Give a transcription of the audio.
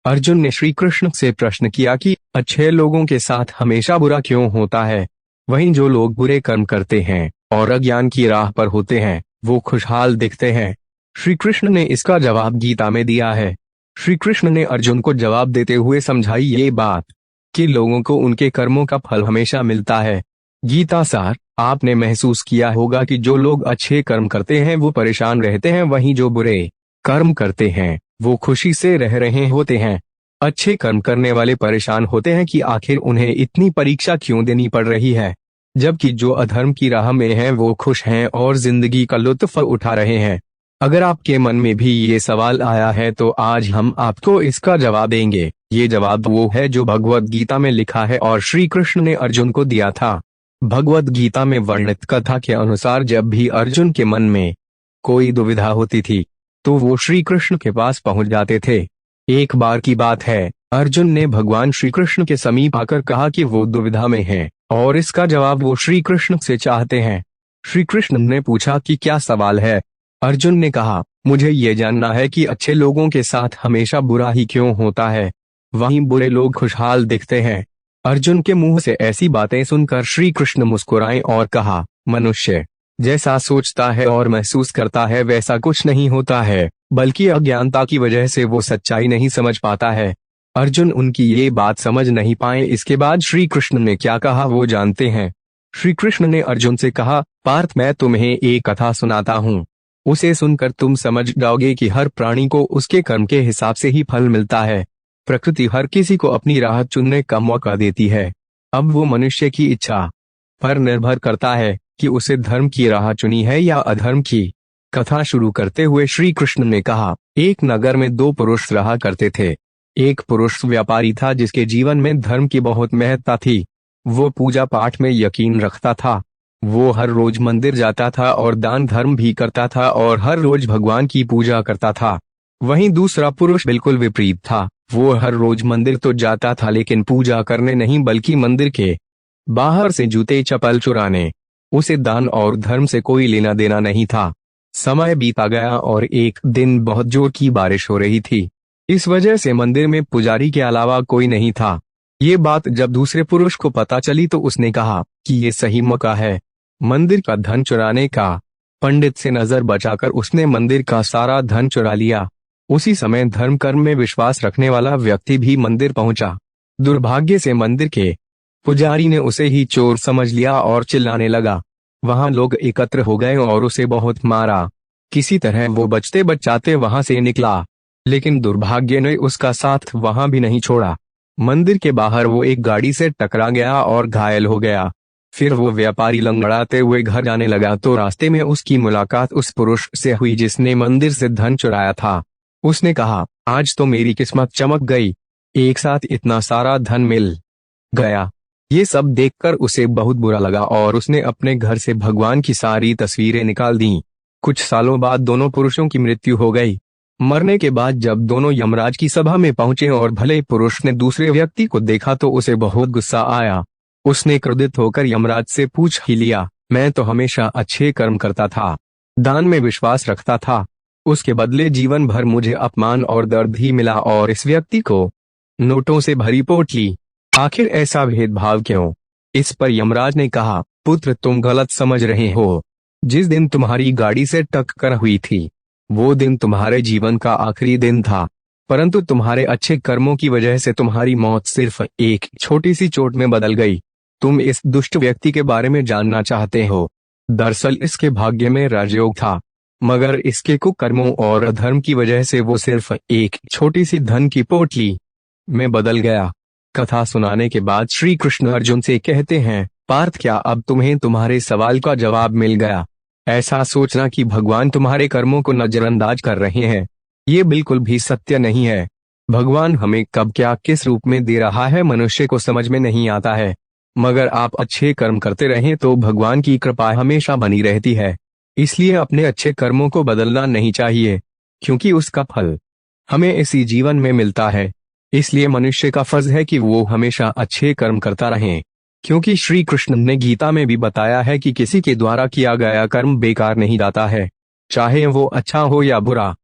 अर्जुन ने श्री कृष्ण से प्रश्न किया कि अच्छे लोगों के साथ हमेशा बुरा क्यों होता है, वहीं जो लोग बुरे कर्म करते हैं और अज्ञान की राह पर होते हैं वो खुशहाल दिखते हैं। श्री कृष्ण ने इसका जवाब गीता में दिया है। श्री कृष्ण ने अर्जुन को जवाब देते हुए समझाई ये बात कि लोगों को उनके कर्मों का फल हमेशा मिलता है। गीता सार, आपने महसूस किया होगा कि जो लोग अच्छे कर्म करते हैं वो परेशान रहते हैं, वहीं जो बुरे कर्म करते हैं वो खुशी से रह रहे होते हैं। अच्छे कर्म करने वाले परेशान होते हैं कि आखिर उन्हें इतनी परीक्षा क्यों देनी पड़ रही है, जबकि जो अधर्म की राह में हैं वो खुश हैं और जिंदगी का लुत्फ उठा रहे हैं। अगर आपके मन में भी ये सवाल आया है तो आज हम आपको इसका जवाब देंगे। ये जवाब वो है जो भगवत गीता में लिखा है और श्री कृष्ण ने अर्जुन को दिया था। भगवत गीता में वर्णित कथा के अनुसार जब भी अर्जुन के मन में कोई दुविधा होती थी तो वो श्री कृष्ण के पास पहुंच जाते थे। एक बार की बात है, अर्जुन ने भगवान श्री कृष्ण के समीप आकर कहा कि वो दुविधा में हैं और इसका जवाब वो श्री कृष्ण से चाहते हैं। श्री कृष्ण ने पूछा कि क्या सवाल है। अर्जुन ने कहा, मुझे ये जानना है कि अच्छे लोगों के साथ हमेशा बुरा ही क्यों होता है, वहीं बुरे लोग खुशहाल दिखते हैं। अर्जुन के मुंह से ऐसी बातें सुनकर श्री कृष्ण मुस्कुराए और कहा, मनुष्य जैसा सोचता है और महसूस करता है वैसा कुछ नहीं होता है, बल्कि अज्ञानता की वजह से वो सच्चाई नहीं समझ पाता है। अर्जुन उनकी ये बात समझ नहीं पाए। इसके बाद श्री कृष्ण ने क्या कहा वो जानते हैं। श्री कृष्ण ने अर्जुन से कहा, पार्थ, मैं तुम्हें एक कथा सुनाता हूँ, उसे सुनकर तुम समझ जाओगे कि हर प्राणी को उसके कर्म के हिसाब से ही फल मिलता है। प्रकृति हर किसी को अपनी राह चुनने का मौका देती है। अब वो मनुष्य की इच्छा पर निर्भर करता है कि उसे धर्म की राह चुनी है या अधर्म की। कथा शुरू करते हुए श्री कृष्ण ने कहा, एक नगर में दो पुरुष रहा करते थे। एक पुरुष व्यापारी था जिसके जीवन में धर्म की बहुत महत्ता थी। वो पूजा पाठ में यकीन रखता था। वो हर रोज मंदिर जाता था और दान धर्म भी करता था और हर रोज भगवान की पूजा करता था। वहीं दूसरा पुरुष बिल्कुल विपरीत था। वो हर रोज मंदिर तो जाता था लेकिन पूजा करने नहीं, बल्कि मंदिर के बाहर से जूते चप्पल चुराने। उसे दान और धर्म से कोई लेना देना नहीं था। समय बीता गया और एक दिन बहुत जोर की बारिश हो रही थी। इस वजह से मंदिर में पुजारी के अलावा कोई नहीं था। ये बात जब दूसरे पुरुष को पता चली तो उसने कहा कि ये सही मौका है मंदिर का धन चुराने का। पंडित से नजर बचाकर उसने मंदिर का सारा धन चुरा लिया। उसी समय धर्म कर्म में विश्वास रखने वाला व्यक्ति भी मंदिर पहुंचा। दुर्भाग्य से मंदिर के पुजारी ने उसे ही चोर समझ लिया और चिल्लाने लगा। वहां लोग एकत्र हो गए और उसे बहुत मारा। किसी तरह वो बचते बचाते वहां से निकला, लेकिन दुर्भाग्य ने उसका साथ वहां भी नहीं छोड़ा। मंदिर के बाहर वो एक गाड़ी से टकरा गया और घायल हो गया। फिर वो व्यापारी लंगड़ाते हुए घर जाने लगा तो रास्ते में उसकी मुलाकात उस पुरुष से हुई जिसने मंदिर से धन चुराया था। उसने कहा, आज तो मेरी किस्मत चमक गई, एक साथ इतना सारा धन मिल गया। ये सब देखकर उसे बहुत बुरा लगा और उसने अपने घर से भगवान की सारी तस्वीरें निकाल दी। कुछ सालों बाद दोनों पुरुषों की मृत्यु हो गई। मरने के बाद जब दोनों यमराज की सभा में पहुंचे और भले पुरुष ने दूसरे व्यक्ति को देखा तो उसे बहुत गुस्सा आया। उसने क्रोधित होकर यमराज से पूछ ही लिया, मैं तो हमेशा अच्छे कर्म करता था, दान में विश्वास रखता था, उसके बदले जीवन भर मुझे अपमान और दर्द ही मिला और इस व्यक्ति को नोटों से भरी पोटली, आखिर ऐसा भेदभाव क्यों? इस पर यमराज ने कहा, पुत्र, तुम गलत समझ रहे हो। जिस दिन तुम्हारी गाड़ी से टक्कर हुई थी वो दिन तुम्हारे जीवन का आखिरी दिन था, परंतु तुम्हारे अच्छे कर्मों की वजह से तुम्हारी मौत सिर्फ एक छोटी सी चोट में बदल गई। तुम इस दुष्ट व्यक्ति के बारे में जानना चाहते हो। दरअसल इसके भाग्य में राजयोग था, मगर इसके कुकर्मों और अधर्म की वजह से वो सिर्फ एक छोटी सी धन की पोटली में बदल गया। कथा सुनाने के बाद श्री कृष्ण अर्जुन से कहते हैं, पार्थ, क्या अब तुम्हें तुम्हारे सवाल का जवाब मिल गया? ऐसा सोचना कि भगवान तुम्हारे कर्मों को नजरअंदाज कर रहे हैं, ये बिल्कुल भी सत्य नहीं है। भगवान हमें कब क्या किस रूप में दे रहा है मनुष्य को समझ में नहीं आता है, मगर आप अच्छे कर्म करते रहें तो भगवान की कृपा हमेशा बनी रहती है। इसलिए अपने अच्छे कर्मों को बदलना नहीं चाहिए, क्योंकि उसका फल हमें इसी जीवन में मिलता है। इसलिए मनुष्य का फर्ज है कि वो हमेशा अच्छे कर्म करता रहे, क्योंकि श्री कृष्ण ने गीता में भी बताया है कि किसी के द्वारा किया गया कर्म बेकार नहीं जाता है, चाहे वो अच्छा हो या बुरा।